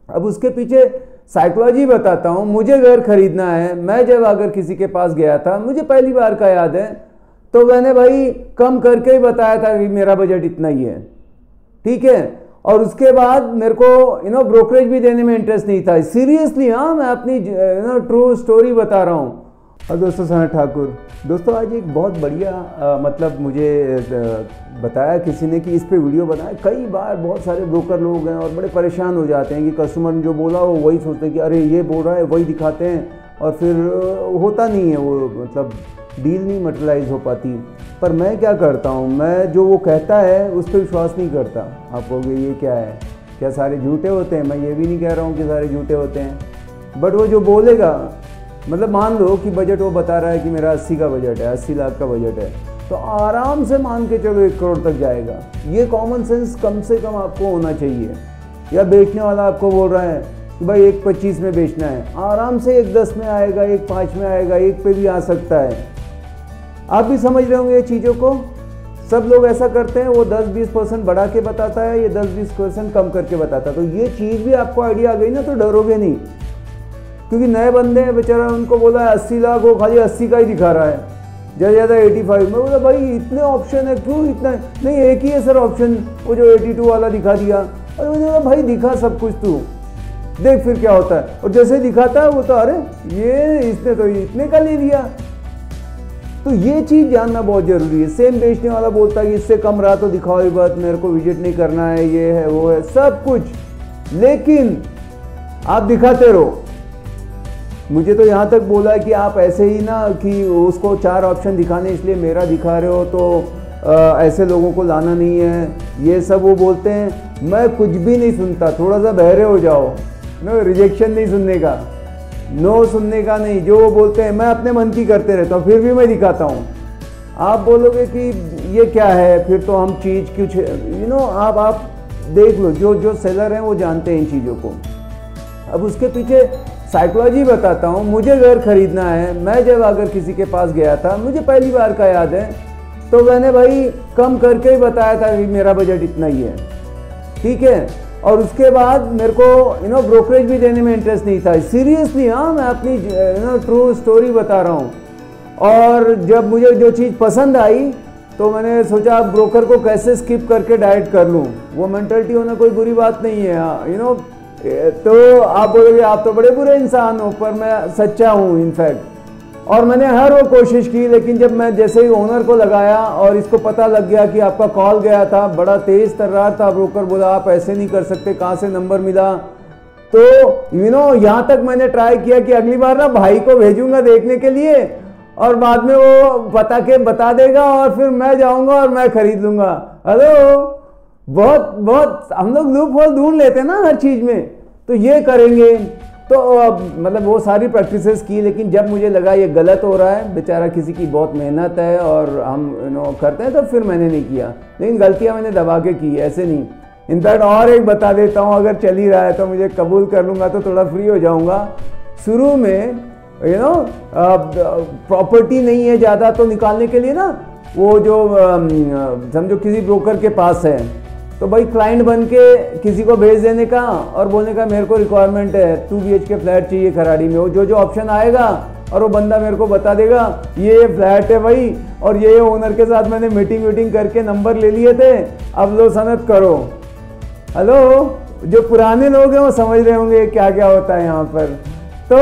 अब उसके पीछे साइकोलॉजी बताता हूँ। मुझे घर खरीदना है, मैं जब अगर किसी के पास गया था, मुझे पहली बार का याद है, तो मैंने भाई कम करके ही बताया था कि मेरा बजट इतना ही है, ठीक है। और उसके बाद मेरे को ब्रोकरेज भी देने में इंटरेस्ट नहीं था, सीरियसली। हाँ, मैं अपनी ट्रू स्टोरी बता रहा हूँ। और दोस्तों, सना ठाकुर, दोस्तों आज एक बहुत बढ़िया मतलब मुझे बताया किसी ने कि इस पे वीडियो बनाया। कई बार बहुत सारे ब्रोकर लोग हैं और बड़े परेशान हो जाते हैं कि कस्टमर ने जो बोला वो वही सोचते हैं कि अरे ये बोल रहा है, वही दिखाते हैं, और फिर होता नहीं है, वो मतलब डील नहीं मटेरियलाइज हो पाती। पर मैं क्या करता हूँ, मैं जो वो कहता है उस पर विश्वास नहीं करता। आप कहोगे ये क्या है, क्या सारे झूठे होते हैं? मैं ये भी नहीं कह रहा हूँ कि सारे झूठे होते हैं, बट वो जो बोलेगा, मतलब मान लो कि बजट वो बता रहा है कि मेरा 80 का बजट है, 80 लाख का बजट है, तो आराम से मान के चलो 1 करोड़ तक जाएगा। ये कॉमन सेंस कम से कम आपको होना चाहिए। या बेचने वाला आपको बोल रहा है कि भाई 1.25 में बेचना है, आराम से 1.10 में आएगा, 1.5 में आएगा, 1 पे भी आ सकता है। आप भी समझ रहे होंगे ये चीज़ों को। सब लोग ऐसा करते हैं, वो 10-20% बढ़ा के बताता है, ये 10-20% कम करके बताता है। तो ये चीज़ भी आपको आइडिया आ गई ना, तो डरोगे नहीं। क्योंकि नए बंदे हैं बेचारा, उनको बोला है 80 लाख, वो खाली 80 का ही दिखा रहा है, ज़्यादा 85। मैं बोला भाई इतने ऑप्शन है, क्यों इतना? नहीं, एक ही है सर ऑप्शन, वो जो 82 वाला दिखा दिया। और मैंने बोला भाई दिखा सब कुछ, तू देख फिर क्या होता है। और जैसे दिखाता है वो तो अरे ये इसने तो इतने का ले लिया। तो ये चीज़ जानना बहुत ज़रूरी है। सेम बेचने वाला बोलता है कि इससे कम रहा तो दिखाओ ही बात, मेरे को विजिट नहीं करना है, ये है वो है सब कुछ, लेकिन आप दिखाते रहो। मुझे तो यहाँ तक बोला है कि आप ऐसे ही ना कि उसको 4 ऑप्शन दिखाने इसलिए मेरा दिखा रहे हो, तो ऐसे लोगों को लाना नहीं है, ये सब वो बोलते हैं। मैं कुछ भी नहीं सुनता, थोड़ा सा बहरे हो जाओ। नो, रिजेक्शन नहीं सुनने का, नो सुनने का नहीं, जो वो बोलते हैं मैं अपने मन की करते रहता हूँ, फिर भी मैं दिखाता हूँ। आप बोलोगे कि ये क्या है, फिर तो हम चीज़ कुछ आप देख लो, जो सेलर हैं वो जानते हैं इन चीज़ों को। अब उसके पीछे साइकोलॉजी बताता हूँ। मुझे घर खरीदना है, मैं जब अगर किसी के पास गया था, मुझे पहली बार का याद है, तो मैंने भाई कम करके ही बताया था कि मेरा बजट इतना ही है, ठीक है। और उसके बाद मेरे को ब्रोकरेज भी देने में इंटरेस्ट नहीं था, सीरियसली। हाँ, मैं अपनी ट्रू स्टोरी बता रहा हूँ। और जब मुझे जो चीज़ पसंद आई तो मैंने सोचा ब्रोकर को कैसे स्किप करके डायरेक्ट कर लूँ। वो मेंटलिटी होना कोई बुरी बात नहीं है, तो आप बोलोगे आप तो बड़े बुरे इंसान हो, पर मैं सच्चा हूँ इनफैक्ट। और मैंने हर वो कोशिश की, लेकिन जब मैं जैसे ही ओनर को लगाया और इसको पता लग गया कि आपका कॉल गया था, बड़ा तेज तर्रार था, ब्रोकर बोला आप ऐसे नहीं कर सकते, कहाँ से नंबर मिला, तो यहाँ तक मैंने ट्राई किया कि अगली बार ना भाई को भेजूंगा देखने के लिए, और बाद में वो बता देगा, और फिर मैं जाऊंगा और मैं खरीद लूंगा। हेलो, बहुत हम लोग लूप होल ढूंढ लेते हैं ना हर चीज में, तो ये करेंगे। तो मतलब वो सारी प्रैक्टिसेस की, लेकिन जब मुझे लगा ये गलत हो रहा है, बेचारा किसी की बहुत मेहनत है और हम करते हैं, तो फिर मैंने नहीं किया। लेकिन गलतियां मैंने दबा के की, ऐसे नहीं। इनफैक्ट और एक बता देता हूँ, अगर चल ही रहा है तो मुझे कबूल कर लूँगा तो थोड़ा फ्री हो जाऊँगा। शुरू में प्रॉपर्टी नहीं है ज़्यादा, तो निकालने के लिए ना वो जो समझो किसी ब्रोकर के पास है, तो भाई क्लाइंट बन के किसी को भेज देने का और बोलने का मेरे को रिक्वायरमेंट है 2 BHK फ्लैट चाहिए खराड़ी में। वो जो ऑप्शन आएगा और वो बंदा मेरे को बता देगा ये फ्लैट है भाई, और ये ओनर के साथ मैंने मीटिंग करके नंबर ले लिए थे, अब लो सनद करो। हेलो, जो पुराने लोग हैं वो समझ रहे होंगे क्या क्या होता है यहाँ पर। तो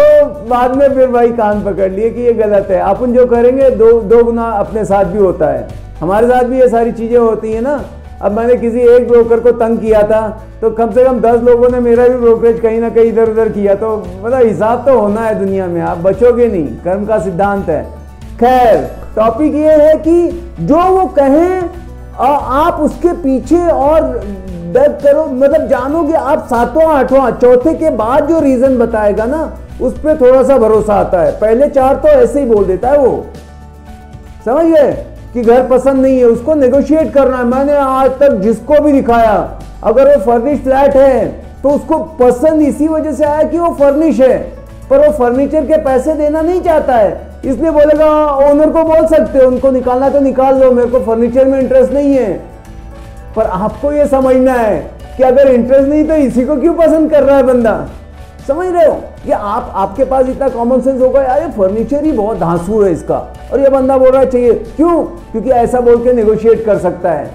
बाद में फिर भाई कान पकड़ लिए कि ये गलत है। अपन जो करेंगे दो गुना अपने साथ भी होता है, हमारे साथ भी ये सारी चीज़ें होती हैं ना। अब मैंने किसी एक ब्रोकर को तंग किया था, तो कम से कम 10 लोगों ने मेरा भी ब्रोकरेज कहीं ना कहीं इधर उधर किया। तो मतलब हिसाब तो होना है दुनिया में, आप बचोगे नहीं, कर्म का सिद्धांत है। खैर, टॉपिक ये है कि जो वो कहें आप उसके पीछे और डर करो, मतलब जानोगे आप 7वां 8वां चौथे के बाद जो रीजन बताएगा ना, उस पर थोड़ा सा भरोसा आता है। पहले 4 तो ऐसे ही बोल देता है वो, समझ गए कि घर पसंद नहीं है, उसको नेगोशिएट करना है। मैंने आज तक जिसको भी दिखाया, अगर वो फर्निश फ्लैट है तो उसको पसंद इसी वजह से आया कि वो फर्निश है, पर वो फर्नीचर के पैसे देना नहीं चाहता है, इसलिए बोलेगा ओनर को बोल सकते हो उनको निकालना तो निकाल लो, मेरे को फर्नीचर में इंटरेस्ट नहीं है। पर आपको ये समझना है कि अगर इंटरेस्ट नहीं तो इसी को क्यों पसंद कर रहा है बंदा। समझ रहे हो कि आपके पास इतना कॉमन सेंस होगा, यार ये फर्नीचर ही बहुत धांसू है इसका, और ये बंदा बोल रहा है चाहिए, क्यों? क्योंकि ऐसा बोल के नेगोशिएट कर सकता है।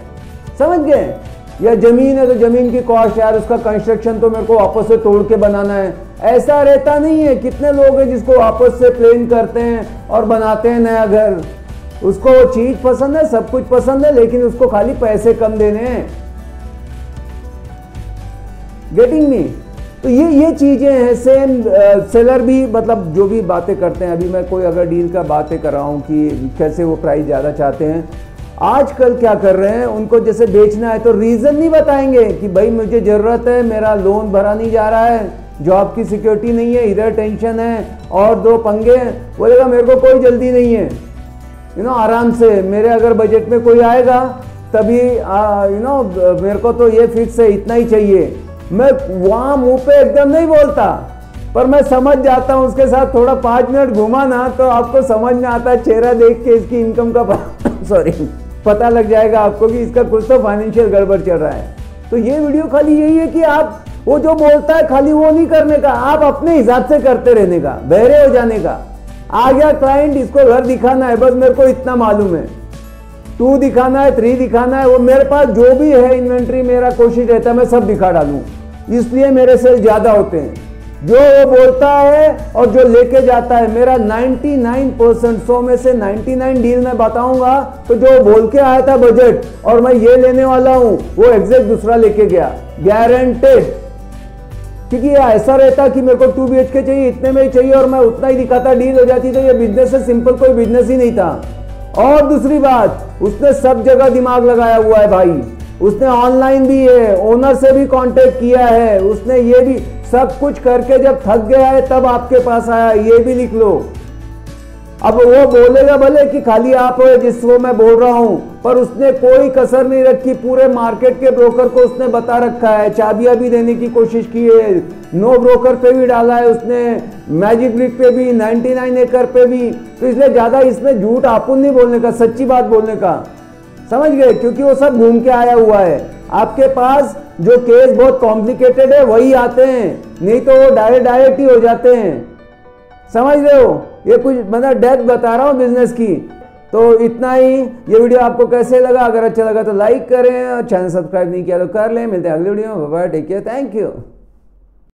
समझ गए? या जमीन है तो जमीन की कॉस्ट, यार उसका कंस्ट्रक्शन तो मेरे को वापस से तोड़ के बनाना है, ऐसा रहता नहीं है। कितने लोग हैं जिसको वापस से प्लेन करते हैं और बनाते हैं नया घर, उसको वो चीज पसंद है, सब कुछ पसंद है, लेकिन उसको खाली पैसे कम देने हैं। Getting me? तो ये चीजें हैं। सेम सेलर भी मतलब जो भी बातें करते हैं, अभी मैं कोई अगर डील का बातें कर रहा हूँ कि कैसे वो प्राइस ज़्यादा चाहते हैं, आजकल क्या कर रहे हैं, उनको जैसे बेचना है तो रीज़न नहीं बताएंगे कि भाई मुझे ज़रूरत है, मेरा लोन भरा नहीं जा रहा है, जॉब की सिक्योरिटी नहीं है, इधर टेंशन है और 2 पंगे हैं। बोलेगा मेरे को कोई जल्दी नहीं है, आराम से, मेरे अगर बजट में कोई आएगा तभी मेरे को तो ये फिक्स है, इतना ही चाहिए। मैं वहाँ मुंह पे एकदम नहीं बोलता, पर मैं समझ जाता हूँ। उसके साथ थोड़ा 5 मिनट घुमा ना तो आपको समझ में आता है, चेहरा देख के इसकी इनकम का सॉरी पता लग जाएगा आपको कि इसका कुछ तो फाइनेंशियल गड़बड़ चल रहा है। तो ये वीडियो खाली यही है कि आप वो जो बोलता है खाली वो नहीं करने का, आप अपने हिसाब से करते रहने का, बहरे हो जाने का। आ गया क्लाइंट, इसको घर दिखाना है, बस मेरे को इतना मालूम है, 2 दिखाना है, 3 दिखाना है, वो मेरे पास जो भी है इन्वेंट्री, मेरा कोशिश रहता है मैं सब दिखा डालूं, इसलिए मेरे सेल ज्यादा होते हैं। जो वो बोलता है और जो लेके जाता है, मेरा 99% 100 में से 99 डील मैं बताऊंगा तो जो बोल के आया था बजट और मैं ये लेने वाला हूं, वो एग्जैक्ट दूसरा लेके गया, गारंटेड। क्योंकि ये ऐसा रहता कि मेरे को 2 BHK चाहिए, इतने में ही चाहिए, और मैं उतना ही दिखाता, डील हो जाती। तो ये बिजनेस से सिंपल कोई बिजनेस ही नहीं था। और दूसरी बात, उसने सब जगह दिमाग लगाया हुआ है भाई, उसने ऑनलाइन भी है, ओनर से भी कांटेक्ट किया है, उसने ये भी सब कुछ करके जब थक गया है तब आपके पास आया, ये भी लिख लो। अब वो बोलेगा भले कि खाली आप हो जिसको मैं बोल रहा हूं, पर उसने कोई कसर नहीं रखी, पूरे मार्केट के ब्रोकर को उसने बता रखा है, चाबियां भी देने की कोशिश की है, नो ब्रोकर पे भी डाला है उसने, मैजिक ब्रिक पे भी, 99 एकड़ पे भी। तो इसलिए ज्यादा इसमें झूठ आपुन नहीं बोलने का, सच्ची बात बोलने का। समझ गए? क्योंकि वो सब घूम के आया हुआ है। आपके पास जो केस बहुत कॉम्प्लिकेटेड है वही आते हैं, नहीं तो वो डायरेक्ट ही हो जाते हैं। समझ रहे हो? ये कुछ मतलब डेप्थ बता रहा हूँ बिजनेस की। तो इतना ही। ये वीडियो आपको कैसे लगा? अगर अच्छा लगा तो लाइक करें, और चैनल सब्सक्राइब नहीं किया तो कर लें। मिलते हैं अगले वीडियो में। Bye bye, take care, thank you.